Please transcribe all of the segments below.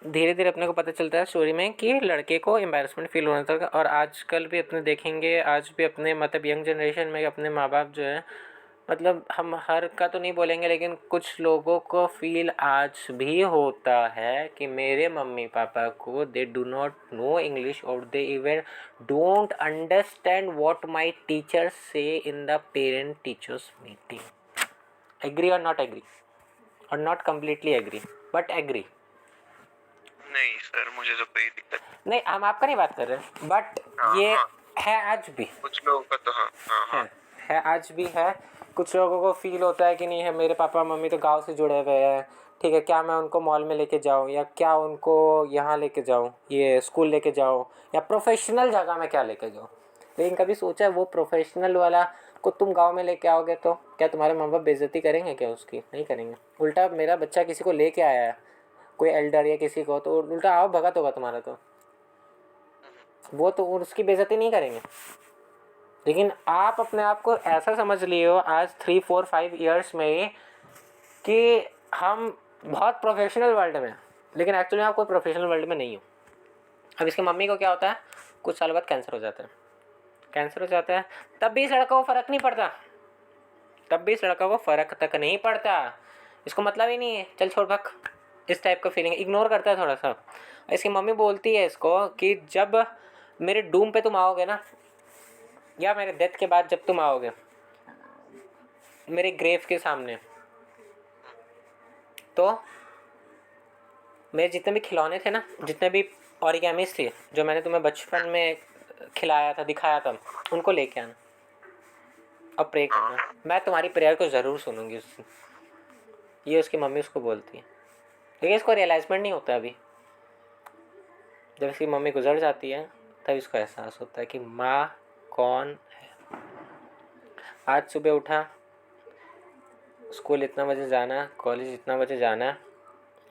धीरे धीरे अपने को पता चलता है स्टोरी में कि लड़के को एम्बैरेसमेंट फील होने लगा। और आजकल भी अपने देखेंगे, आज भी अपने मतलब यंग जनरेशन में अपने माँ बाप जो है, मतलब हम हर का तो नहीं बोलेंगे लेकिन कुछ लोगों को फील आज भी होता है कि मेरे मम्मी पापा को they do not know English और they even don't understand what my teachers say in the parent teachers meeting. Agree और नॉट एग्री, और not completely agree but agree. नहीं सर, मुझे तो कोई दिक्कत नहीं, हम आपका नहीं बात कर रहे बट ये हाँ। है आज भी, कुछ लोगों का तो हाँ हाँ हाँ। है आज भी है। कुछ लोगों को फील होता है कि नहीं है, मेरे पापा मम्मी तो गांव से जुड़े हुए हैं, ठीक है, क्या मैं उनको मॉल में लेके जाऊं, या क्या उनको यहाँ लेके जाऊं, ये स्कूल लेके जाऊं, या प्रोफेशनल जगह में क्या लेके जाऊं। लेकिन कभी सोचा है वो प्रोफेशनल वाला को तुम गांव में लेके आओगे तो क्या तुम्हारे माँ बाप बेइज्जती करेंगे? क्या उसकी नहीं करेंगे। उल्टा मेरा बच्चा किसी को लेके आया है, कोई एल्डर या किसी को, तो उल्टा आओ भगत होगा तुम्हारा, तो वो तो उसकी बेइज्जती नहीं करेंगे। लेकिन आप अपने आप को ऐसा समझ लिए हो आज 3 4 5 ईयर्स में कि हम बहुत प्रोफेशनल वर्ल्ड में, लेकिन एक्चुअली आप कोई प्रोफेशनल वर्ल्ड में नहीं हो। अब इसकी मम्मी को क्या होता है, कुछ साल बाद कैंसर हो जाता है। कैंसर हो जाता है, तब भी इस लड़का को फ़र्क नहीं पड़ता, तब भी इस लड़का को फ़र्क तक नहीं पड़ता। इसको मतलब ही नहीं है, चल छोड़ भग, इस टाइप का फीलिंग इग्नोर करता है थोड़ा सा। इसकी मम्मी बोलती है इसको कि जब मेरे डूम पे तुम आओगे ना, या मेरे डेथ के बाद जब तुम आओगे मेरे ग्रेव के सामने, तो मेरे जितने भी खिलौने थे ना, जितने भी ऑरिगेमीज थे जो मैंने तुम्हें बचपन में खिलाया था, दिखाया था, उनको लेके आना और प्रे करना, मैं तुम्हारी प्रेयर को ज़रूर सुनूंगी उस दिन। ये उसकी मम्मी उसको बोलती है। लेकिन इसको रियलाइजमेंट नहीं होता अभी। जब इसकी मम्मी गुजर जाती है तब इसको एहसास होता है कि माँ कौन है। आज सुबह उठा, स्कूल इतना बजे जाना, कॉलेज इतना बजे जाना,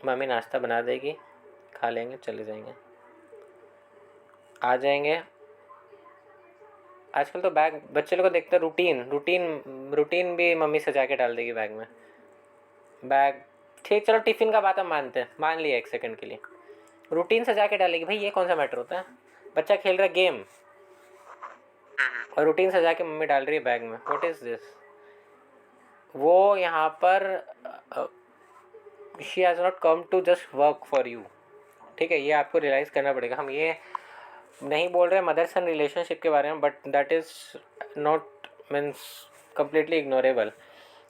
मम्मी नाश्ता बना देगी, खा लेंगे, चले जाएंगे, आ जाएंगे। आजकल तो बैग बच्चे लोग को देखते हैं, रूटीन रूटीन रूटीन भी मम्मी सजा के डाल देगी बैग में। बैग ठीक, चलो टिफ़िन का बात हम मानते हैं, मान लिया 1 सेकंड के लिए। रूटीन सजा के डालेगी, भाई ये कौन सा मैटर होता है? बच्चा खेल रहा है गेम और रूटीन सजा के मम्मी डाल रही है बैग में, व्हाट इज़ दिस? वो यहाँ पर she has not come to just work for you, ठीक है, ये आपको रियलाइज़ करना पड़ेगा। हम ये नहीं बोल रहे मदर सन रिलेशनशिप के बारे में, but that is not means completely ignorable.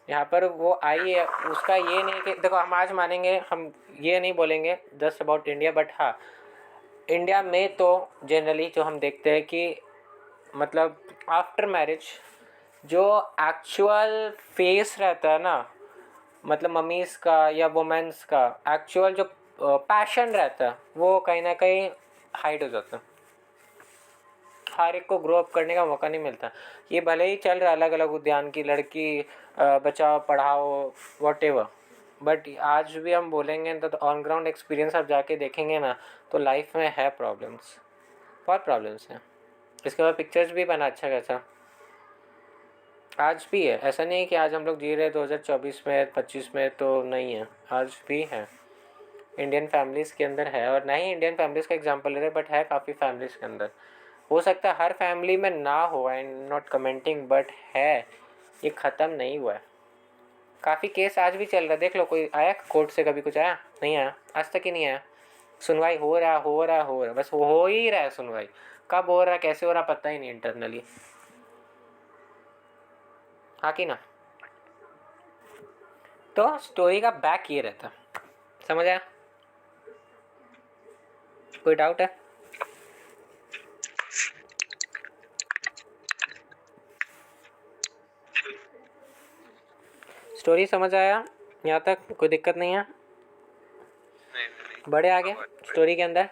यहाँ पर वो आई है, उसका ये नहीं कि देखो हम आज मानेंगे, हम ये नहीं बोलेंगे जस्ट अबाउट इंडिया, बट हाँ इंडिया में तो जनरली जो हम देखते हैं कि मतलब आफ्टर मैरिज जो एक्चुअल फेस रहता है ना, मतलब मम्मीज़ का या वुमेन्स का एक्चुअल जो पैशन रहता है वो कहीं ना कहीं हाइड हो जाता है। हर एक को ग्रो अप करने का मौका नहीं मिलता। ये भले ही चल रहा है अलग अलग उद्यान की लड़की बचाओ पढ़ाओ वॉट एवर, बट आज भी हम बोलेंगे तो ऑन ग्राउंड एक्सपीरियंस आप जाके देखेंगे ना, तो लाइफ में है प्रॉब्लम्स, बहुत प्रॉब्लम्स हैं। इसके बाद पिक्चर्स भी बना अच्छा खासा, आज भी है। ऐसा नहीं है कि आज हम लोग जी रहे 2024 में 25 में तो नहीं है, आज भी है। इंडियन फैमिलीज़ के अंदर है, और ना ही इंडियन फैमिलीज़ का एग्जांपल ले रहे, बट है काफ़ी फैमिलीज़ के अंदर। हो सकता है हर फैमिली में ना हो, I am not commenting, but है, ये ख़त्म नहीं हुआ है। काफ़ी केस आज भी चल रहा है, देख लो, कोई आया कोर्ट से, कभी कुछ आया नहीं आया, आज तक ही नहीं आया। सुनवाई हो रहा हो रहा हो रहा, बस हो ही रहा है सुनवाई। कब हो रहा कैसे हो रहा पता ही नहीं इंटरनली, हाँ कि ना। तो स्टोरी का बैक ये रहता, समझ आया? कोई डाउट है? स्टोरी समझ आया यहाँ तक? कोई दिक्कत नहीं है? नहीं बड़े आगे स्टोरी के अंदर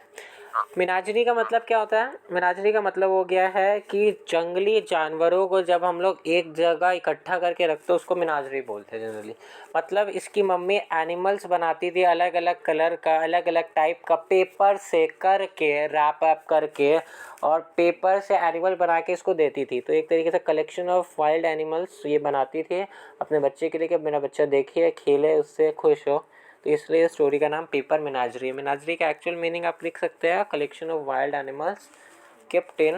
मिनाजरी का मतलब क्या होता है? मिनाजरी का मतलब हो गया है कि जंगली जानवरों को जब हम लोग एक जगह इकट्ठा करके रखते हैं उसको मिनाजरी बोलते हैं जनरली। मतलब इसकी मम्मी एनिमल्स बनाती थी अलग अलग कलर का, अलग अलग टाइप का, पेपर से करके रैप अप करके, और पेपर से एनिमल बना के इसको देती थी। तो एक तरीके से कलेक्शन ऑफ वाइल्ड एनिमल्स ये बनाती थी अपने बच्चे के लिए कि मेरा बच्चा देखिए खेले उससे खुश हो। तो इसलिए इस स्टोरी का नाम पेपर मेनाजरी है। मेनाजरी का एक्चुअल मीनिंग आप लिख सकते हैं collection of wild animals kept in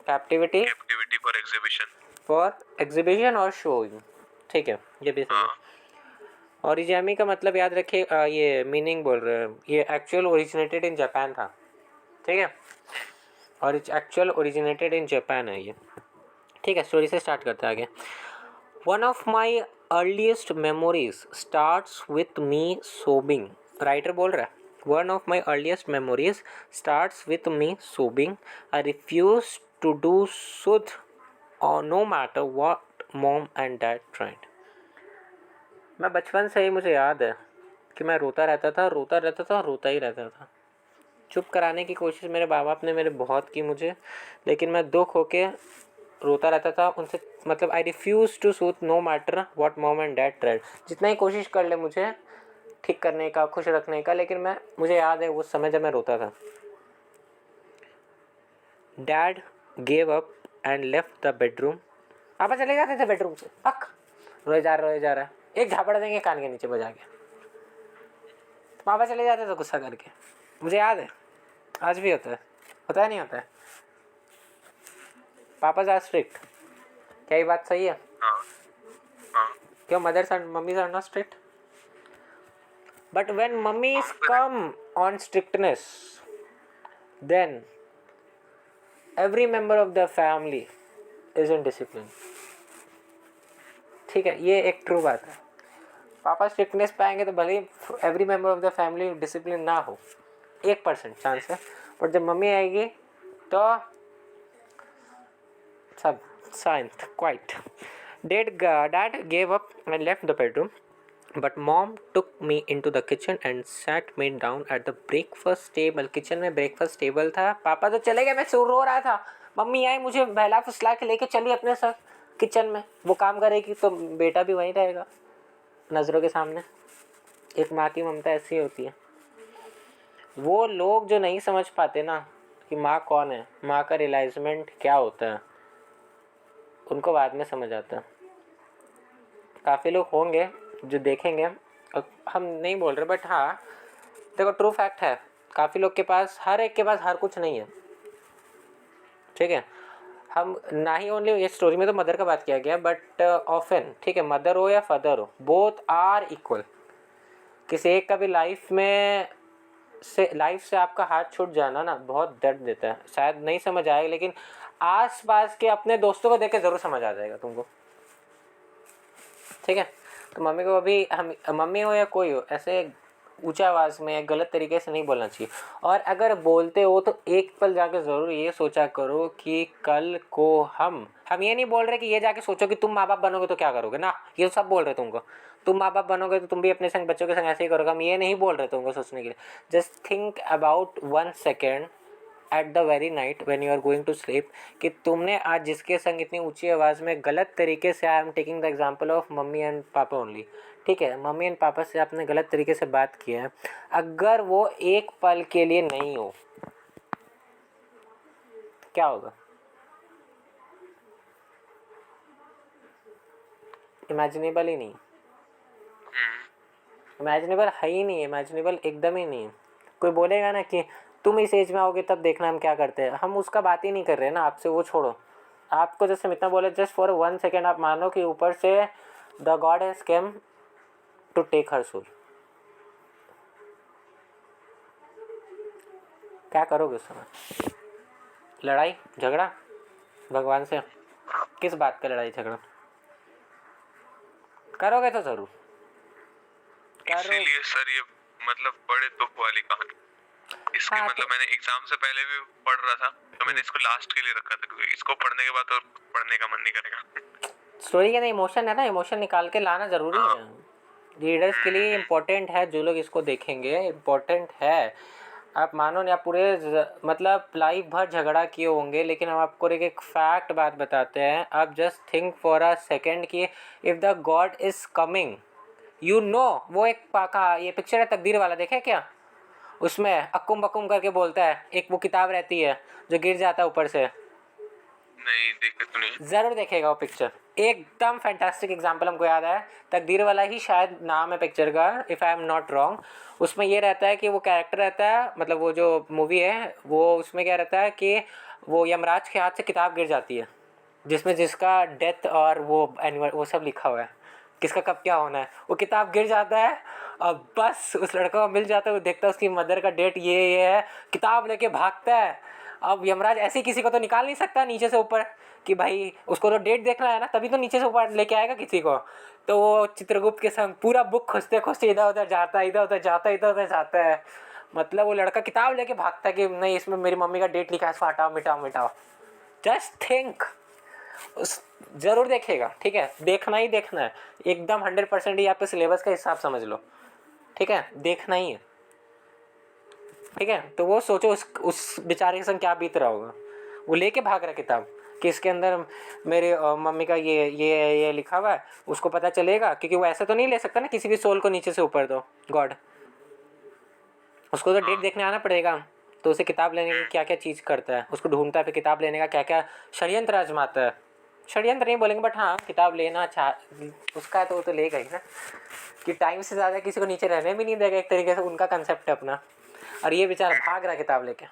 captivity captivity for exhibition. for exhibition और showing। ठीक है, ये भी सही है। हाँ ओरिजामी का मतलब याद रखिए, ये मीनिंग बोल रहे हैं, ये एक्चुअल ओरिजिनेटेड इन जापान था। ठीक है, और एक्चुअल ओरिजिनेटेड इन जापान है ये। ठीक है, स्टोरी से स्टार्ट करते हैं आगे। One of my earliest memories starts with me sobbing. Writer बोल रहा है, one of my earliest memories starts with me sobbing. I refuse to do soothed और no matter what mom and dad tried. मैं बचपन से ही मुझे याद है कि मैं रोता रहता था, रोता रहता था, रोता ही रहता था। चुप कराने की कोशिश मेरे माँ बाप ने मेरे बहुत की मुझे, लेकिन मैं दुख होके रोता रहता था उनसे। मतलब I refuse to soothe no matter what mom and dad tried. जितना ही कोशिश कर ले मुझे ठीक करने का, खुश रखने का, लेकिन मुझे याद है उस समय जब मैं रोता था। Dad gave up and left the bedroom. पापा चले जाते थे बेडरूम से, पक रोए जा रहा है, एक झापड़ देंगे कान के नीचे बजा के। पापा चले जाते थे गुस्सा करके, मुझे याद है, आज भी होता है नहीं होता है। पापा आर स्ट्रिक्ट, क्या ये बात सही है? हाँ हाँ। क्यों mothers and mummies are not strict? But when mummies come on strictness, then every member of the family is in discipline. ठीक है, ये एक ट्रू बात है। पापा स्ट्रिक्टनेस पाएंगे तो भले ही every member of the family discipline ना हो, 1% चांस है, बट जब मम्मी आएगी तो सब शांत, quite. Dad gave up and left the bedroom, but mom took me into the kitchen and sat me down at the breakfast table. Kitchen में breakfast table था। पापा तो चले गए, मैं रो रहा था। मम्मी आई, मुझे बहला फुसला के लेके चली अपने साथ किचन में। वो काम करेगी तो बेटा भी वहीं रहेगा नज़रों के सामने। एक माँ की ममता ऐसी होती है। वो लोग जो नहीं समझ पाते ना कि माँ कौन है, माँ का रियलाइजमेंट क्या होता है, उनको बाद में समझ आता है। काफ़ी लोग होंगे जो देखेंगे, हम नहीं बोल रहे, बट हाँ देखो ट्रू फैक्ट है, काफ़ी लोग के पास, हर एक के पास हर कुछ नहीं है। ठीक है, हम ना ही ओनली ये स्टोरी में तो मदर का बात किया गया, बट ऑफन, ठीक है, मदर हो या फादर हो, बोथ आर इक्वल। किसी एक का भी लाइफ से आपका हाथ छूट जाना ना बहुत दर्द देता है। शायद नहीं समझ आएगा, लेकिन आस पास के अपने दोस्तों को देख के ज़रूर समझ आ जाएगा तुमको। ठीक है, तो मम्मी को अभी, हम मम्मी हो या कोई हो, ऐसे ऊंचा आवाज़ में गलत तरीके से नहीं बोलना चाहिए। और अगर बोलते हो तो एक पल जाके ज़रूर ये सोचा करो कि कल को हम ये नहीं बोल रहे कि ये जाके सोचो कि तुम माँ बाप बनोगे तो क्या करोगे ना, ये तो सब बोल रहे तुमको। तुम माँ बाप बनोगे तो तुम भी अपने संग बच्चों के संग ऐसे ही करोगे, हम ये नहीं बोल रहे तुमको सोचने के लिए। Just think about 1 second at the very night when you are going to sleep कि तुमने आज जिसके संग इतनी ऊंची आवाज़ में गलत तरीके से, आई am taking the example of mummy and पापा ओनली, ठीक है, मम्मी एंड पापा से आपने गलत तरीके से बात की है, अगर वो एक पल के लिए नहीं हो, क्या होगा? इमेजिनेबल ही नहीं, इमेजिनेबल है ही नहीं, इमेजिनेबल एकदम ही नहीं है। कोई बोलेगा ना कि तुम इस एज में आओगे तब देखना हम क्या करते हैं, हम उसका बात ही नहीं कर रहे ना आपसे, वो छोड़ो। आपको जैसे इतना बोले, जस्ट फॉर 1 सेकेंड आप मानो कि ऊपर से the god has came to take her soul, क्या करोगे उस समय? लड़ाई झगड़ा भगवान से? किस बात का लड़ाई झगड़ा? करोगे तो जरूर इसीलिए सर ये मतलब बड़े दुख वाली कहानी इसके, हाँ, मतलब मैंने एग्जाम से पहले भी पढ़ रहा था, तो मैंने इसको लास्ट के लिए रखा था क्योंकि इसको पढ़ने के बाद और पढ़ने का मन नहीं करेगा। स्टोरी के अंदर इमोशन है ना, इमोशन निकाल के लाना ज़रूरी है, रीडर्स के लिए इम्पोर्टेंट है। जो लोग इसको देखेंगे इम्पोर्टेंट है। आप मानो नहीं, आप पूरे मतलब लाइफ भर झगड़ा किए होंगे, लेकिन हम आपको एक फैक्ट बात बताते हैं। आप just think for a second कि if the god is coming, you know, वो एक पाका, ये पिक्चर है तकदीर वाला, देखे क्या? उसमें अक्कुम बक्कुम करके बोलता है, एक वो किताब रहती है जो गिर जाता है ऊपर से। नहीं देखे तो नहीं। ज़रूर देखेगा वो पिक्चर, एकदम फैंटास्टिक एग्जाम्पल हमको याद है, तकदीर वाला ही शायद नाम है पिक्चर का, if I am not wrong. उसमें ये रहता है कि वो कैरेक्टर रहता है, मतलब वो जो मूवी है वो, उसमें क्या रहता है कि वो यमराज के हाथ से किताब गिर जाती है, जिसमें जिसका डेथ और वो एनिवर वो सब लिखा हुआ है, किसका कब क्या होना है। वो किताब गिर जाता है और बस उस लड़का को मिल जाता है, वो देखता है उसकी मदर का डेट ये है, किताब लेके भागता है। अब यमराज ऐसे ही किसी को तो निकाल नहीं सकता नीचे से ऊपर, कि भाई उसको तो डेट देखना है ना, तभी तो नीचे से ऊपर लेके आएगा किसी को। तो वो चित्रगुप्त के संग पूरा बुक खोजते खोजते इधर उधर जाता है, इधर उधर जाता है, इधर उधर जाता है। मतलब वो लड़का किताब लेके भागता है कि नहीं, इसमें मेरी मम्मी का डेट लिखा है, इसको हटाओ मिटाओ मिटाओ। जस्ट थिंक, उस ज़रूर देखेगा, ठीक है, देखना ही देखना है एकदम 100%। ही आपके सिलेबस का हिसाब समझ लो, ठीक है, देखना ही है, ठीक है। तो वो सोचो उस बेचारे के संग क्या बीत रहा होगा, वो लेके भाग रहा किताब कि इसके अंदर मेरे मम्मी का ये लिखा हुआ है, उसको पता चलेगा, क्योंकि वो ऐसा तो नहीं ले सकता ना किसी भी सोल को नीचे से ऊपर, तो गॉड, उसको तो डेट देखने आना पड़ेगा। तो उसे किताब लेने की क्या क्या चीज़ करता है, उसको ढूंढता है, फिर किताब लेने का क्या क्या षड्यंत्र आजमाता है। षड्यंत्र नहीं बोलेंगे, बट हाँ, किताब लेना उसका है तो वो तो लेगा ही ना, कि टाइम से ज़्यादा किसी को नीचे रहने भी नहीं देगा, एक तरीके से उनका कंसेप्ट है अपना। और ये बेचारा भाग रहा किताब लेके,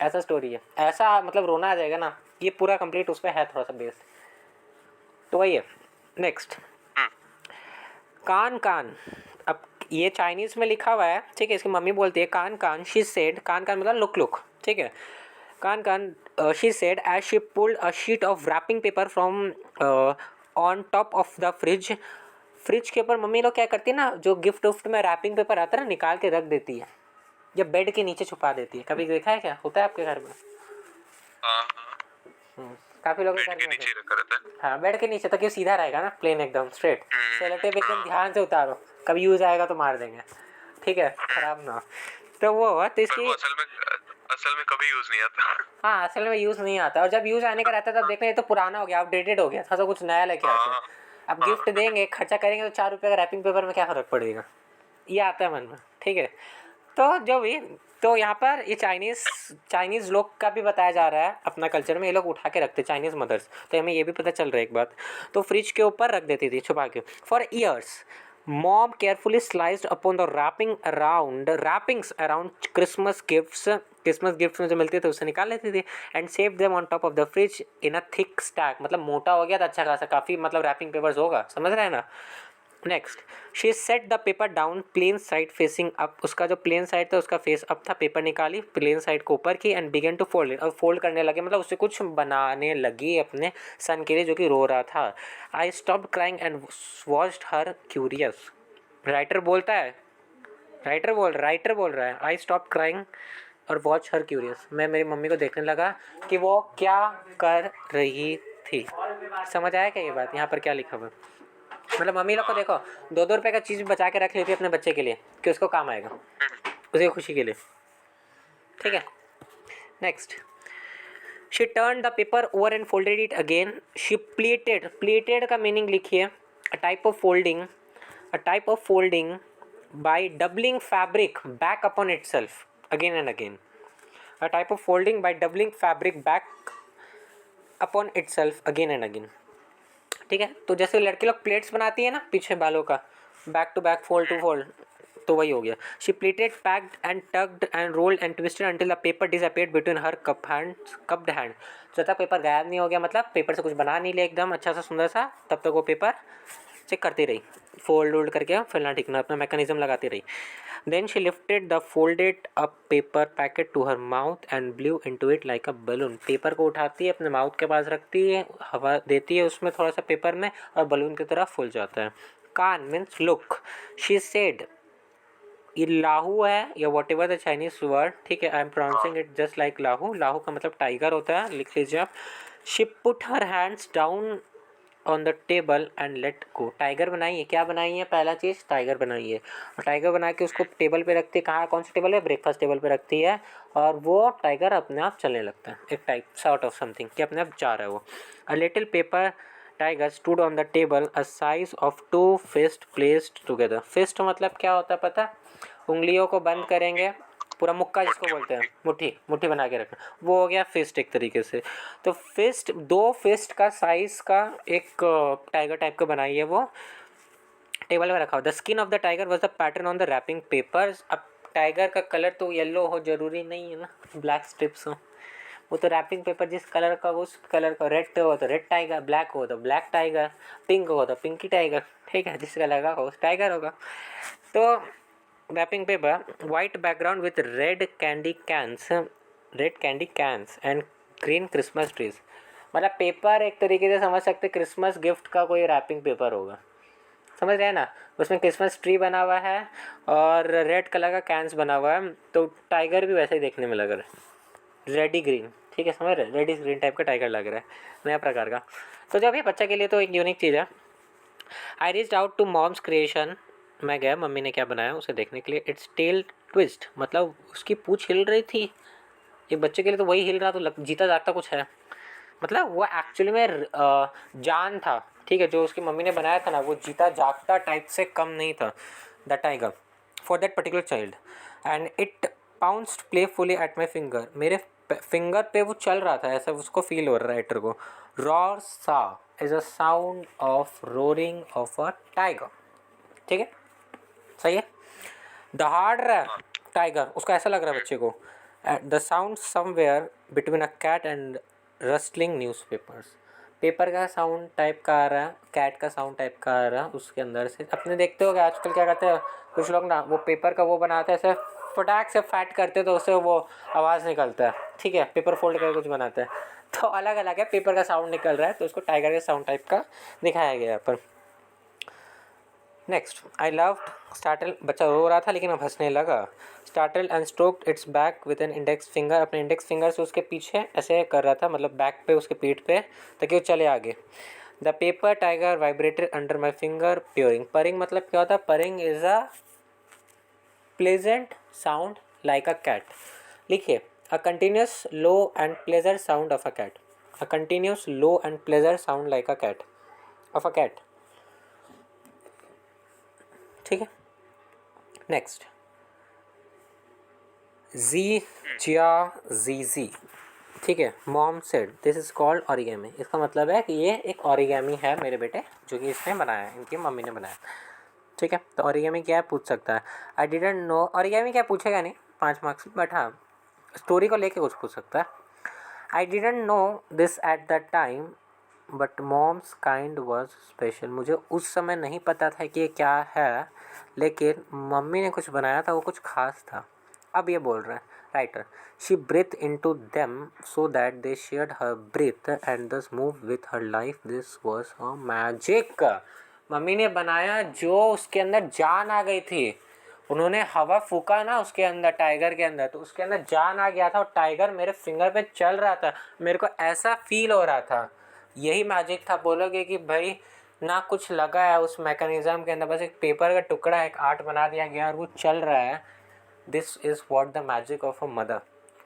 ऐसा स्टोरी है। ऐसा मतलब रोना आ जाएगा ना, ये पूरा कंप्लीट उस पर है थोड़ा सा बेस्ड। तो वही है। नेक्स्ट, कान कान। अब ये चाइनीज़ में लिखा हुआ है, ठीक है, इसकी मम्मी बोलती है कान कान, शी सेड, कान कान मतलब लुक लुक, ठीक है, कान कान, she said as she pulled a sheet of wrapping paper from on top of the fridge. Fridge के ऊपर मम्मी लोग क्या करती है ना, जो गिफ्ट उफ्ट में रैपिंग पेपर आता है ना, निकाल के रख देती है, या बेड के नीचे छुपा देती है। कभी देखा है, क्या होता है आपके घर में? हाँ, काफ़ी लोगों के बेड घर के में नीचे रखा रहता है। हाँ, बेड के नीचे, ताकि सीधा रहेगा ना, प्लेन एकदम स्ट्रेट। सेलो टेप एकदम ध्यान से उतारो, कभी यूज आएगा तो मार देंगे, ठीक है, खराब ना हो। तो वो हुआ, तो पर इसकी वो असल में कभी यूज नहीं आता। हाँ, असल में यूज़ नहीं आता, और जब यूज़ आने का रहता है तब देखना ये तो पुराना हो गया, अपडेटेड हो गया था, तो कुछ नया लेके आते हैं। हाँ, अब गिफ्ट देंगे, खर्चा करेंगे, तो 4 रुपये का रैपिंग पेपर में क्या फ़र्क पड़ेगा, ये आता है मन में, ठीक है। तो जो भी, तो यहाँ पर ये चाइनीज़ लोग का भी बताया जा रहा है, अपना कल्चर में ये लोग उठा के रखते चाइनीज़ मदर्स। तो हमें ये भी पता चल रहा है एक बात, तो फ्रिज के ऊपर रख देती थी छुपा के। For years mom carefully sliced upon the wrappings around Christmas gifts में जो मिलते थे उससे निकाल लेती थी, and save them on top of the fridge in a thick stack. मतलब मोटा हो गया था अच्छा खासा, काफ़ी मतलब रैपिंग पेपर्स होगा, समझ रहे हैं ना। Next, she set the paper down plain side facing up. उसका जो प्लेन साइड था उसका फेस अप था, पेपर निकाली, प्लेन साइड को ऊपर की, and began to fold it. और फोल्ड करने लगे, मतलब उससे कुछ बनाने लगी अपने सन के लिए जो कि रो रहा था। I stopped crying and watched her curious. Writer बोलता है, राइटर बोल रहा है, आई स्टॉप क्राइंग और वॉच हर क्यूरियस। मैं मेरी मम्मी को देखने लगा कि वो क्या कर रही थी। समझ आया क्या ये बात, यहाँ पर क्या लिखा हुआ? मतलब मम्मी लोग को देखो, 2-2 रुपए का चीज़ बचा के रख लेती है अपने बच्चे के लिए, कि उसको काम आएगा, उसकी खुशी के लिए, ठीक है। Next, she turn the paper over and folded it again. She plated का मीनिंग लिखिए, a type of folding by doubling fabric back upon itself again and again. A type of folding by doubling fabric back upon itself again and again. ठीक है, तो जैसे लड़के लोग plates बनाती है ना पीछे बालों का, back to back, fold to fold, तो वही हो गया। She plaited, packed and tugged and rolled and twisted until the paper disappeared between her cupped hand. जब तक पेपर गायब नहीं हो गया, मतलब पेपर से कुछ बना नहीं लिया एकदम अच्छा सा सुंदर सा, तब तक वो पेपर चेक करती रही, फोल्ड वोल्ड करके फैलना ठिकना अपना मैकेनिज्म लगाती रही। Then she lifted the folded up paper packet to her mouth and blew into it like a balloon. Paper को उठाती है, अपने माउथ के पास रखती है, हवा देती है उसमें थोड़ा सा पेपर में, और बलून की तरह फूल जाता है। कान मीन्स लुक। शी सेड, ये लाहू है या what ever the Chinese word, ठीक है, I am pronouncing it just like लाहू। लाहू का मतलब टाइगर होता है, लिख लीजिए आप। She put her hands down on the table and let go. Tiger बनाई है, क्या बनाई है, पहला चीज़ टाइगर बनाई है, और टाइगर बना के उसको टेबल पे रखती है। कहाँ, कौन सी टेबल है, ब्रेकफास्ट टेबल पे रखती है, और वो टाइगर अपने आप चलने लगता है, एक टाइप सॉर्ट ऑफ समथिंग कि अपने आप जा रहा है वो। A little paper tiger stood on the table a size of 2 fist placed together. Fist मतलब क्या होता है पता है, उंगलियों को बंद करेंगे, पूरा मुक्का जिसको बोलते हैं, मुट्ठी मुट्ठी बना के रखना, वो हो गया फिस्ट एक तरीके से। तो फिस्ट, 2 फिस्ट का साइज़ का एक टाइगर टाइप का बनाई है, वो टेबल में रखा हुआ। The skin of the tiger was the pattern on the wrapping papers. अब टाइगर का कलर तो येलो हो जरूरी नहीं है ना, ब्लैक स्ट्रिप्स हो, वो तो रैपिंग पेपर जिस कलर का उस कलर का, रेड हो तो रेड टाइगर, ब्लैक हो तो ब्लैक टाइगर, पिंक हो तो पिंकी टाइगर, ठीक है, जिस कलर का हो उस टाइगर होगा। तो wrapping paper, white background with red candy canes and green Christmas trees. मतलब पेपर एक तरीके से समझ सकते क्रिसमस गिफ्ट का कोई रैपिंग पेपर होगा, समझ रहे हैं ना। उसमें क्रिसमस ट्री बना हुआ है और रेड कलर का कैंस बना हुआ है, तो टाइगर भी वैसे ही देखने में लग रहा है, रेडी ग्रीन, ठीक है, समझ रहे, रेडी ग्रीन टाइप का टाइगर लग रहा है, नया प्रकार का। तो जब ये बच्चे के लिए तो एक यूनिक चीज़ है। I reached out to mom's creation, मैं गया मम्मी ने क्या बनाया उसे देखने के लिए। इट्स टेल ट्विस्ट, मतलब उसकी पूँछ हिल रही थी, एक बच्चे के लिए तो वही हिल रहा, तो जीता जागता कुछ है, मतलब वो एक्चुअली में जान था, ठीक है, जो उसकी मम्मी ने बनाया था ना, वो जीता जागता टाइप से कम नहीं था, the tiger for that particular child. And it pounced playfully at my finger, मेरे फिंगर पे वो चल रहा था, ऐसा उसको फील हो रहा है राइटर को। रॉर सा is a sound of roaring of a tiger, ठीक है, सही है। दहाड़ रहा है टाइगर, उसको ऐसा लग रहा है बच्चे को। The sound somewhere between a cat and rustling newspapers, paper का साउंड टाइप का आ रहा है, कैट का साउंड टाइप का आ रहा है उसके अंदर से। अपने देखते हो आजकल क्या करते हैं कुछ लोग ना, वो पेपर का वो बनाते हैं ऐसे फटाक से फैट करते तो उससे वो आवाज़ निकलता है, ठीक है, पेपर फोल्ड करके कुछ बनाते हैं, तो अलग अलग है, पेपर का साउंड निकल रहा है तो उसको टाइगर के साउंड टाइप का दिखाया गया है पर। नेक्स्ट, आई लव्ड स्टार्टल, बच्चा रो रहा था लेकिन अब हंसने लगा। Startle and stroked its back with an index finger, अपने इंडेक्स फिंगर से उसके पीछे ऐसे कर रहा था, मतलब बैक पे, उसके पीठ पे, ताकि वो चले आगे। The paper tiger vibrated under my finger purring, purring मतलब क्या होता है, purring is a pleasant sound like a cat. लिखिए, a continuous low and pleasure sound of a cat, a continuous low and pleasure sound like a cat, of a cat, ठीक है। Next, जी जिया जी जी, ठीक है। Mom said this is called origami, इसका मतलब है कि ये एक ऑरिगेमी है मेरे बेटे, जो कि इसने बनाया है, इनकी मम्मी ने बनाया, ठीक है। तो ऑरिगेमी क्या है पूछ सकता है। आई डिडंट नो, ऑरिगेमी क्या पूछेगा नहीं 5 मार्क्स, बट हाँ स्टोरी को लेके कुछ पूछ सकता है। I didn't know this at the time but mom's kind was special, मुझे उस समय नहीं पता था कि ये क्या है, लेकिन मम्मी ने कुछ बनाया था, वो कुछ खास था। अब ये बोल रहे हैं writer, she breathe into them so that they shared her breath and thus move with her life, this was a magic. मम्मी ने बनाया जो उसके अंदर जान आ गई थी, उन्होंने हवा फूका ना उसके अंदर, टाइगर के अंदर, तो उसके अंदर जान आ गया था और टाइगर मेरे फिंगर पे चल रहा था, मेरे को ऐसा फील हो रहा था, यही मैजिक था। बोलोगे कि भाई ना कुछ लगा है उस मैकेनिज्म के अंदर, बस एक पेपर का टुकड़ा, एक आर्ट बना दिया गया और वो चल रहा है। This is what the magic of a mother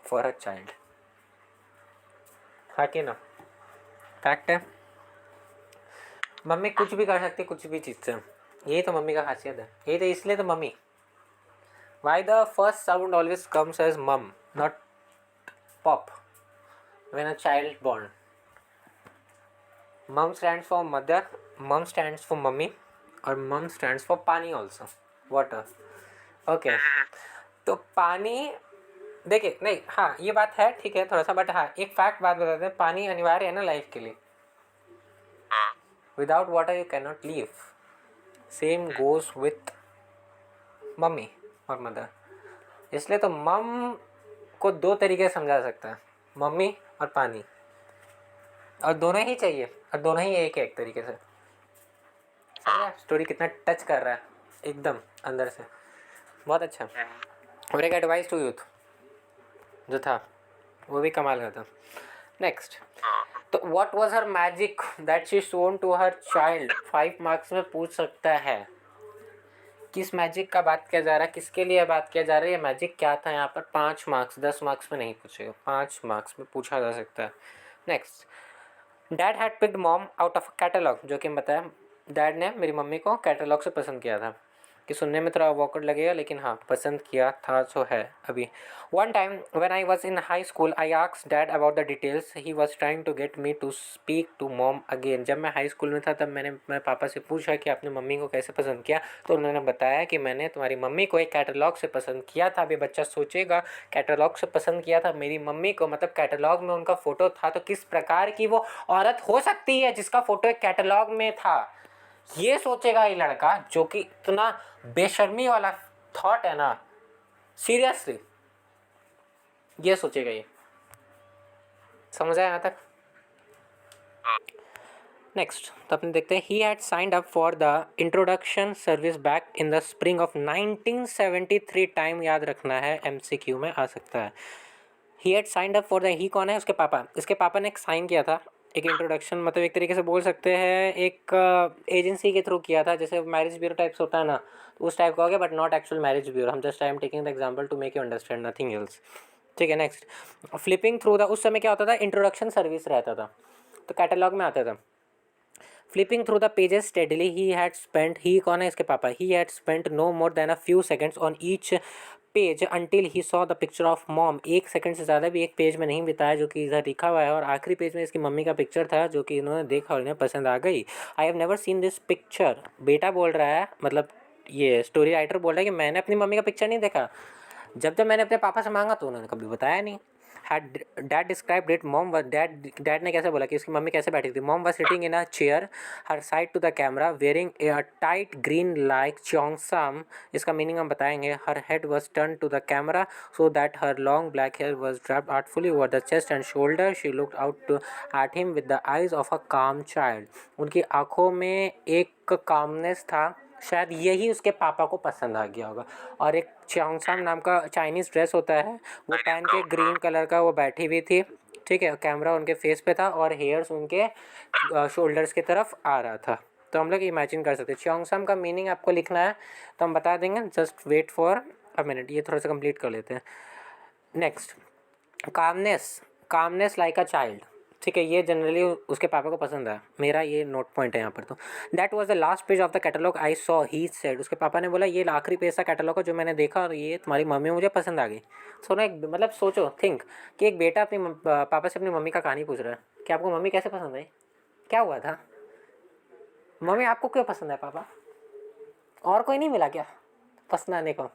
for a child, हाँ कि ना, फैक्ट है। मम्मी कुछ भी कर सकती, कुछ भी चीज़ से, यही तो मम्मी का खासियत है, यही तो, इसलिए तो mummy. Why the first sound always comes as mum not pop when a child born? Mum stands for mother, mum stands for mummy, और mum stands for pani also, water, okay. तो पानी, देखिए नहीं, हाँ ये बात है, ठीक है थोड़ा सा, बट हाँ एक फैक्ट बात बताते हैं, पानी अनिवार्य है ना लाइफ के लिए, हाँ। Without water you can not leave. Same goes with mummy और मदर, इसलिए तो मम को 2 तरीके से समझा सकता है, मम्मी और पानी, और दोनों ही चाहिए, और दोनों ही एक है एक तरीके से। समझा स्टोरी कितना टच कर रहा है एकदम अंदर से, बहुत अच्छा। और एक एडवाइस टू यूथ जो था वो भी कमाल का था। नेक्स्ट, तो what was her magic that she shown to her child, 5 marks में पूछ सकता है। किस मैजिक का बात किया जा रहा है, किसके लिए बात किया जा रहा है, ये मैजिक क्या था यहाँ पर, 5 मार्क्स, 10 मार्क्स में नहीं पूछेगा, 5 मार्क्स में पूछा जा सकता है। Next, dad had picked mom out of catalogue, जो कि बताया डैड ने मेरी मम्मी को कैटलॉग से पसंद किया था। कि सुनने में थोड़ा awkward लगेगा, लेकिन हाँ पसंद किया था सो है अभी. One time when I was in high school, I asked dad about the details. He was trying to get me to speak to mom again. जब मैं हाई स्कूल में था तब मैं पापा से पूछा कि आपने मम्मी को कैसे पसंद किया, तो उन्होंने बताया कि मैंने तुम्हारी मम्मी को एक कैटलॉग से पसंद किया था. अभी बच्चा सोचेगा कैटलॉग से पसंद किया था मेरी मम्मी को, मतलब कैटलॉग में उनका फ़ोटो था, तो किस प्रकार की वो औरत हो सकती है जिसका फ़ोटो एक कैटलॉग में था. ये सोचेगा ये लड़का, जो कि इतना बेशर्मी वाला थॉट है ना, सीरियसली ये सोचेगा ये. समझ आया यहाँ तक? नेक्स्ट तो अपने देखते हैं. He had signed up for the introduction service back in the spring of 1973. Time याद रखना है, MCQ में आ सकता है. He had signed up for the, he कौन है? उसके पापा. इसके पापा ने एक साइन किया था, एक इंट्रोडक्शन, मतलब एक तरीके से बोल सकते हैं एक एजेंसी के थ्रू किया था, जैसे मैरिज ब्यूरो टाइप्स होता है ना, तो उस टाइप का हो गया, but not actual marriage bureau. हम just I am taking the example to make you understand, nothing else. ठीक है. नेक्स्ट, फ्लिपिंग थ्रू द, उस समय क्या होता था, इंट्रोडक्शन सर्विस रहता था, तो कैटलॉग में आता था. Flipping through the pages steadily, he had spent, he कौन है? इसके पापा. He had spent no more than a few seconds on each page until he saw the picture of mom. एक सेकंड से ज़्यादा भी एक पेज में नहीं बिताया, जो कि इधर लिखा हुआ है, और आखिरी पेज में इसकी मम्मी का पिक्चर था, जो कि इन्होंने देखा और इन्हें पसंद आ गई. I have never seen this picture. बेटा बोल रहा है, मतलब ये स्टोरी राइटर बोल रहा है कि मैंने अपनी मम्मी का पिक्चर नहीं देखा. जब जब मैंने अपने पापा से मांगा तो उन्होंने कभी बताया नहीं. Had dad described it. Mom व डैड ने कैसे बोला कि उसकी मम्मी कैसे बैठी थी. Mom was sitting in a chair, her side to the camera, wearing a tight green like cheongsam. इसका मीनिंग हम बताएंगे. Her head was turn to the camera so that her long black hair was draped artfully over the chest and shoulder. She looked out at him with the eyes of a काम child. उनकी आंखों में एक calmness था, शायद यही उसके पापा को पसंद आ गया होगा. और एक चोंगसम नाम का चाइनीज़ ड्रेस होता है, वो पहन के ग्रीन कलर का वो बैठी हुई थी. ठीक है. कैमरा उनके फेस पे था और हेयर्स उनके शोल्डर्स की तरफ आ रहा था. तो हम लोग इमेजिन कर सकते हैं. चोंगसम का मीनिंग आपको लिखना है तो हम बता देंगे, just wait for a minute, ये थोड़ा सा कंप्लीट कर लेते हैं. Next, calmness. Calmness like a child. ठीक है, ये जनरली उसके पापा को पसंद है. मेरा ये नोट पॉइंट है यहाँ पर. तो that was the last page of the catalogue I saw, he said. उसके पापा ने बोला ये आखिरी पेज था कैटलॉग का जो मैंने देखा, और ये तुम्हारी मम्मी मुझे पसंद आ गई. सो ना, एक मतलब सोचो, थिंक कि एक बेटा अपनी पापा से अपनी मम्मी का कहानी पूछ रहा है कि आपको मम्मी कैसे पसंद आई, क्या हुआ था, मम्मी आपको क्यों पसंद है पापा, और कोई नहीं मिला क्या पसंद आने को.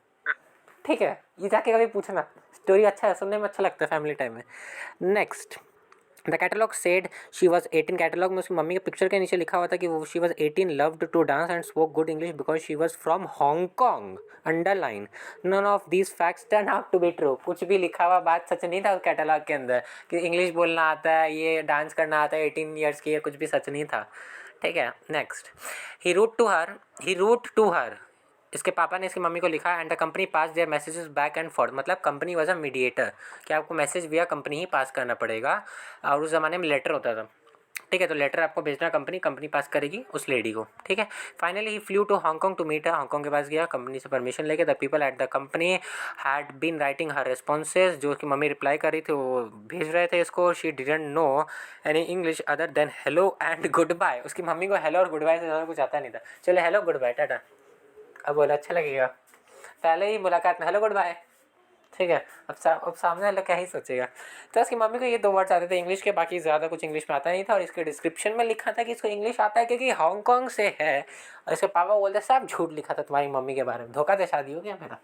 ठीक है, ये जाके कभी पूछना. स्टोरी अच्छा है, सुनने में अच्छा लगता है फैमिली टाइम में. Next, the catalogue said she was 18. Catalogue में उसकी मम्मी के पिक्चर के नीचे लिखा हुआ था कि वो she was 18, loved to dance and spoke good English because she was from Hong Kong. Underline. None of these facts turn out to be true. कुछ भी लिखा हुआ बात सच नहीं था उस कैटलॉग के अंदर, कि इंग्लिश बोलना आता है, ये डांस करना आता है, 18 ईयर्स की, ये कुछ भी सच नहीं था. ठीक है. Next, he wrote to her. इसके पापा ने इसकी मम्मी को लिखा and the company pass their messages back and forth. मतलब कंपनी वॉज अ मीडिएटर, कि आपको मैसेज विया कंपनी ही पास करना पड़ेगा, और उस ज़माने में लेटर होता था. ठीक है, तो लेटर आपको भेजना कंपनी पास करेगी उस लेडी को. ठीक है. Finally he flew to Hong Kong to meet her. Hong Kong के पास गया कंपनी से परमिशन लेके. The people at the company had been writing her responses. जो कि मम्मी रिप्लाई कर रही थी वो भेज रहे थे इसको. She didn't know any English other than hello and good bye. उसकी मम्मी को हेलो और गुड बाय से ज़्यादा कुछ आता नहीं था. चलो हेलो गुड बाय टाटा, अब बोला अच्छा लगेगा. पहले ही मुलाकात में हेलो गुड बाय. ठीक है. अब सामने वाला क्या ही सोचेगा. तो इसकी मम्मी को ये 2 वर्ड्स आते थे इंग्लिश के, बाकी ज़्यादा कुछ इंग्लिश में आता नहीं था. और इसके डिस्क्रिप्शन में लिखा था कि इसको इंग्लिश आता है क्योंकि हांगकॉन्ग से है. और इसके पापा बोलते सब झूठ लिखा था तुम्हारी मम्मी के बारे में, धोखा से शादी हो गया मेरा.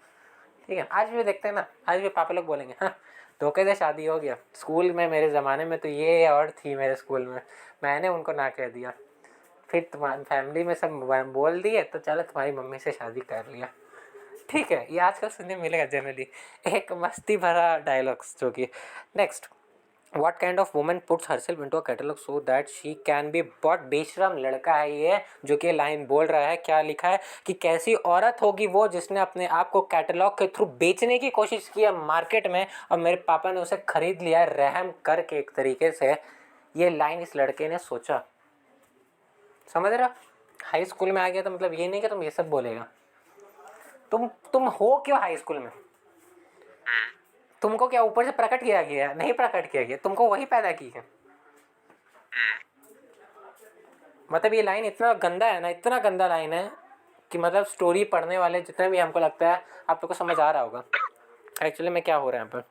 ठीक है, आज भी देखते हैं ना, आज भी पापा लोग बोलेंगे हाँ धोखे से शादी हो गया. स्कूल में मेरे ज़माने में तो ये और थी मेरे स्कूल में, मैंने उनको ना कह दिया, फिर तुम्हारी फैमिली में सब बोल दिए तो चलो तुम्हारी मम्मी से शादी कर लिया. ठीक है, ये आजकल सुनने मिलेगा जनरली, एक मस्ती भरा डायलॉग्स जो कि. Next, what kind of woman puts herself into a catalogue so that she can be bought. बेशरम लड़का है ये जो कि लाइन बोल रहा है. क्या लिखा है कि कैसी औरत होगी वो जिसने अपने आप को कैटलॉग के थ्रू बेचने की कोशिश की है मार्केट में, और मेरे पापा ने उसे खरीद लिया रहम करके एक तरीके से. ये लाइन इस लड़के ने सोचा. समझ रहा. हाई स्कूल में आ गया तो मतलब ये नहीं कि तुम ये सब बोलेगा. तुम हो क्यों हाई स्कूल में, तुमको क्या ऊपर से प्रकट किया गया? नहीं प्रकट किया गया, तुमको वही पैदा की है. मतलब ये लाइन इतना गंदा है ना, इतना गंदा लाइन है कि मतलब स्टोरी पढ़ने वाले जितने भी, हमको लगता है आप लोग को समझ आ रहा होगा एक्चुअली में क्या हो रहा है यहाँ पर।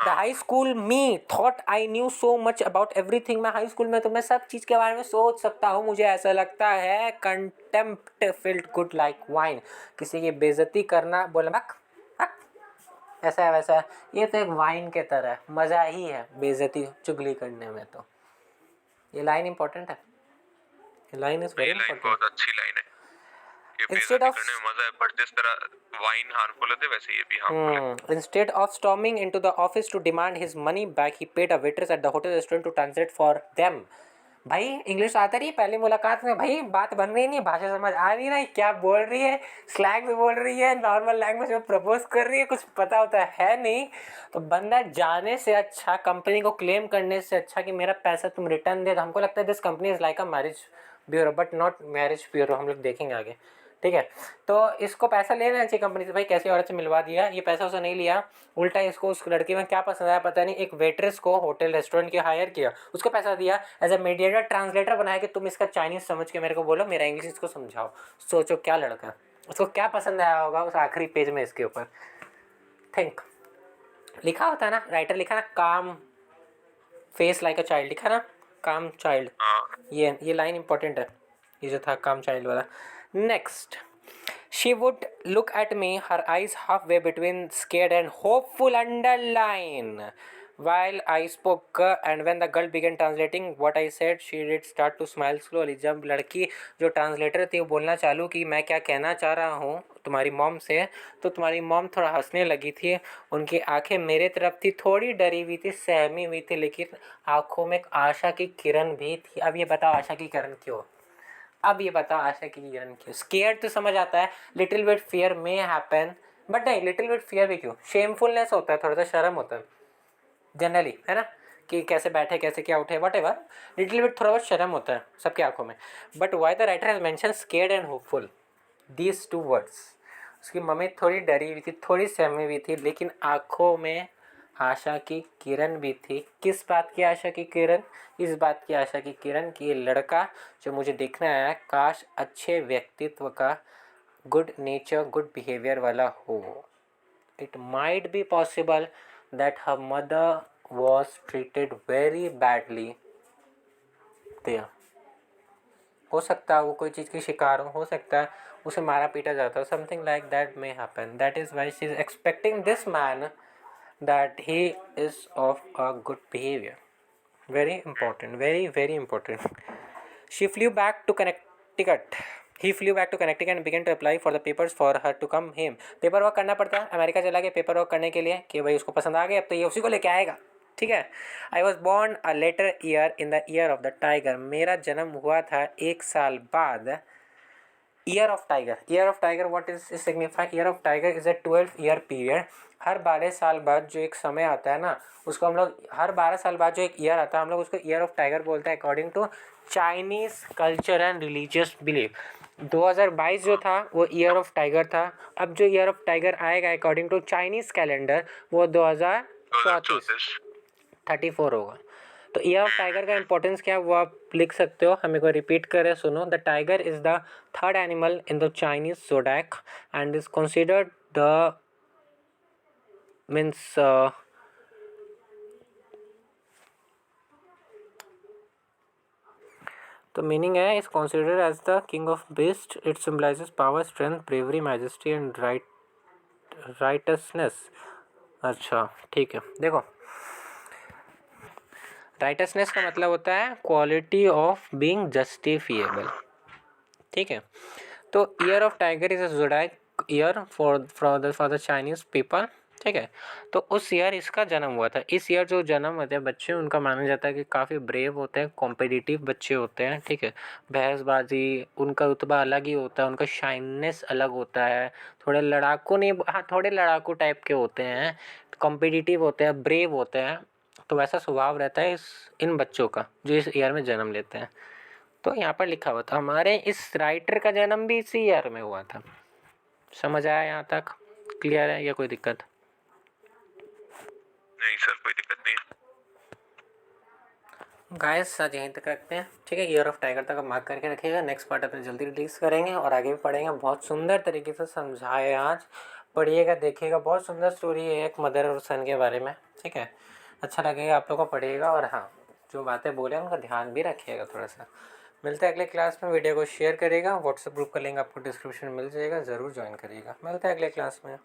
The high school me thought I knew so much about everything. मैं हाई स्कूल में तो मैं सब चीज़ के बारे में सोच सकता हूँ, मुझे ऐसा लगता है। Contempt field good like wine. किसी की बेइज्जती करना, बोले बक बक, ऐसा है वैसा है, ये तो एक वाइन के तरह है, मज़ा ही है बेइज्जती चुगली करने में। तो ये लाइन इंपॉर्टेंट है, ये लाइन इज़ वेरी ये लाइन इंपॉर्टेंट। बहुत अच्छी लाइन है कि इंस्टेड बेइज्जती ऑफ करने में मजा है, बट जिस तरह वाइन हार्मफुल होते वैसे ये भी हार्मफुल है। Instead of storming into the office to demand his money back, he paid a waitress at the hotel restaurant to translate for them. भाई इंग्लिश आता रही है, पहली मुलाकात में भाई बात बन रही नहीं, भाषा समझ आ नहीं रही, क्या बोल रही है, स्लैंग में बोल रही है, नॉर्मल लैंग्वेज में प्रपोज कर रही है, कुछ पता होता है नहीं। तो बंदा जाने से अच्छा, कंपनी को क्लेम करने से अच्छा कि मेरा पैसा तुम रिटर्न दे। तो हमको लगता है this company is like a marriage bureau, but not marriage bureau, हम लोग देखेंगे आगे, ठीक है। तो इसको पैसा ले लेना चाहिए कंपनी से, भाई कैसी औरत से मिलवा दिया, ये पैसा उसे नहीं लिया, उल्टा इसको उस लड़की में क्या पसंद आया पता नहीं, एक वेट्रेस को होटल रेस्टोरेंट के हायर किया, उसको पैसा दिया, एज ए मीडिएटर ट्रांसलेटर बनाया कि तुम इसका चाइनीज़ समझ के मेरे को बोलो, मेरा इंग्लिश इसको समझाओ। सोचो क्या लड़का, उसको क्या पसंद आया होगा उस आखिरी पेज में इसके ऊपर। थिंक, लिखा होता है ना, राइटर लिखा ना, काम फेस लाइक अ चाइल्ड, लिखा ना, काम चाइल्ड। हाँ ये लाइन इंपॉर्टेंट है, ये जो था काम चाइल्ड वाला। Next, she would look at me, her eyes halfway between scared and hopeful underline while I spoke, and when the girl began translating what I said, she did start to smile slowly. जब लड़की जो translator थी वो बोलना चालू कि मैं क्या कहना चाह रहा हूँ तुम्हारी मॉम से, तो तुम्हारी मॉम थोड़ा हंसने लगी थी, उनकी आंखें मेरे तरफ थी, थोड़ी डरी हुई थी, सहमी हुई थी, लेकिन आंखों में एक आशा की किरण भी थी। अब ये बताओ आशा की किरण क्यों, अब ये बताओ आशा की किरण क्यों। स्केयर तो समझ आता है, little bit fear may happen, but नहीं, लिटिल बिट फियर भी क्यों, शेमफुलनेस होता है, थोड़ा सा शर्म होता है जनरली, है ना, कि कैसे बैठे कैसे क्या उठे, वट एवर, लिटिल बिट थोड़ा बहुत शर्म होता है सबकी आंखों में। But why the writer has mention scared and hopeful, these two words. उसकी मम्मी थोड़ी डरी हुई थी, थोड़ी सहमी हुई थी, लेकिन आंखों में आशा की किरण भी थी। किस बात की आशा की किरण, इस बात की आशा की किरण कि ये लड़का जो मुझे देखने आया है काश अच्छे व्यक्तित्व का, गुड नेचर गुड बिहेवियर वाला हो। It might be possible that her mother was treated very badly there. हो सकता है वो कोई चीज़ की शिकार हो सकता है उसे मारा पीटा जाता है, something like that may happen, that is why she is expecting this man that he is of a good behavior. Very important, very very important. She flew back to Connecticut. He flew back to Connecticut and began to apply for the papers for her to come him. Paper work करना पड़ता है, America चला गया paper work करने के लिए कि भाई उसको पसंद आ गया, अब तो ये उसी को लेके आएगा, ठीक है। I was born a later year in the year of the tiger. मेरा जन्म हुआ था एक साल बाद year of tiger. Year of tiger what is signify, year of tiger is a 12 year period. हर 12 साल बाद जो एक समय आता है ना, उसको हम लोग, हर 12 साल बाद जो एक ईयर आता है हम लोग उसको ईयर ऑफ टाइगर बोलते हैं, according to Chinese culture and religious belief. 2022 जो था वो ईयर ऑफ टाइगर था, अब जो ईयर ऑफ टाइगर आएगा अकॉर्डिंग टू चाइनीज कैलेंडर वो 2034 2034। 34 होगा। तो ईयर ऑफ टाइगर का इंपॉर्टेंस क्या है वो आप लिख सकते हो, हम एक बार रिपीट करें, सुनो। The tiger is the third animal in the Chinese zodiac and is considered the means तो मीनिंग है is considered as the king of beast. It symbolises power, strength, bravery, majesty and righteousness. अच्छा ठीक है, देखो righteousness का मतलब होता है क्वालिटी ऑफ बीइंग जस्टिफिएबल, ठीक है। तो year of tiger is a zodiac year for the Chinese people, ठीक है। तो उस ईयर इसका जन्म हुआ था। इस ईयर जो जन्म होते हैं बच्चे उनका माना जाता है कि काफ़ी ब्रेव होते हैं, कॉम्पिटिटिव बच्चे होते हैं, ठीक है। बहसबाजी, उनका रुतबा अलग ही होता है, उनका शाइननेस अलग होता है, थोड़े लड़ाकू नहीं, हाँ थोड़े लड़ाकू टाइप के होते हैं, कॉम्पिटिटिव होते हैं, ब्रेव होते हैं। तो वैसा स्वभाव रहता है इन बच्चों का जो इस ईयर में जन्म लेते हैं। तो यहाँ पर लिखा हुआ था हमारे इस राइटर का जन्म भी इसी ईयर में हुआ था। समझ आया यहाँ तक, क्लियर है या कोई दिक्कत? नहीं सर कोई दिक्कत नहीं है। गाइस आज यहीं तक रखते हैं, ठीक है। ईयर ऑफ टाइगर तक आप मार्क करके रखिएगा। नेक्स्ट पार्ट अपने जल्दी रिलीज़ करेंगे और आगे भी पढ़ेंगे। बहुत सुंदर तरीके से समझाए आज, पढ़िएगा देखिएगा। बहुत सुंदर स्टोरी है एक मदर और सन के बारे में, ठीक है। अच्छा लगेगा आप लोगों को, पढ़िएगा। और हाँ, जो बातें बोले उनका ध्यान भी रखिएगा थोड़ा सा। मिलते हैं अगले क्लास में। वीडियो को शेयर करिएगा। व्हाट्सएप ग्रुप का लिंक आपको डिस्क्रिप्शन में मिल जाएगा, ज़रूर ज्वाइन करिएगा। मिलते हैं अगले क्लास में।